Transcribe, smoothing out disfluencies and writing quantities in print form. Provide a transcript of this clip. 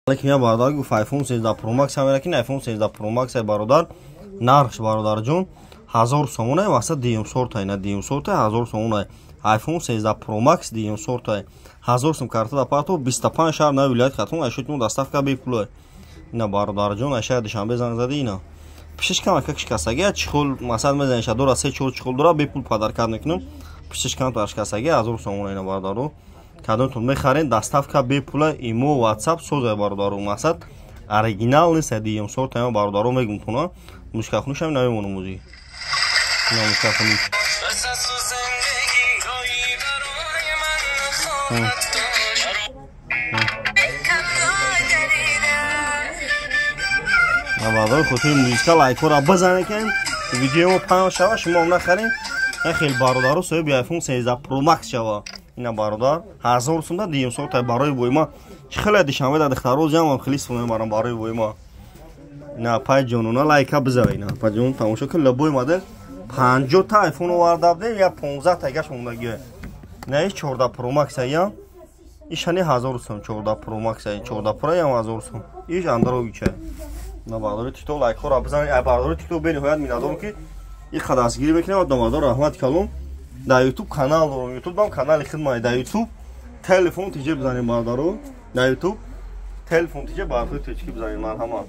लेकिन यहाँ बारदार को iPhone 13 Pro Max है लेकिन iPhone 13 Pro Max है बारदार नार्श बारदार जो 1000 सोना है वास्ते DM शॉर्ट है ना DM शॉर्ट है 1000 सोना है iPhone 13 Pro Max DM शॉर्ट है 1000 सिम कार्ड दा पातो 25 शहर ना विलायत खत्म अशुत доставка बेपुल है ना बारदार जो ना शायद शाम बेजंग ज़दी ना पिछले काम का शिकायत गया चखोल मसाद में जाने शादोरा से छोड़ चखोल दोरा बेपुल पदार करने के नो पिछले काम तो शिकायत गया 1000 सोना है ना बारदारो کادون تون میخرین دستافکا بی پول ایمو واتساپ سوزه باردارو ماسد اوریجینال نیست دیم صورت هم باردارو میگم تونا مشکل خونش هم نمیمونه موزی نه مشکل خونش باردار خودی موزیکا لایک را بزنید که ویدیو پنج شوا شما هم نخرین خیلی باردارو سوی بی آیفون 13 پرو مکس شوا اینا باردار 1000 سوم داد دیم صورت برای بوی ما خیلی دیشنبه داد اختارو جام خیلی سوم برام برای بوی ما اینا پای جونونا لایک بزنید اینا پای جون تماشا کن بوی مدل 50 تا آیفون وارد یا 15 تا گاش موندگی نه 14 پرو مکس یا ایشانی 1000 سوم 14 پرو مکس 14 پرو یا 1000 سوم ایش اندرویی چه نه باردار تیتو لایک را بزنید باردار تیتو بین هویت میندازم که این خداسگیری میکنه و دامادار رحمت کلام در یوتیوب کانال دارم یوتیوب دارم کانال خدمت در یوتیوب تلفن تیجه بزنید باردارو در یوتیوب تلفن تیجه باردار تیجه بزنید مرحمت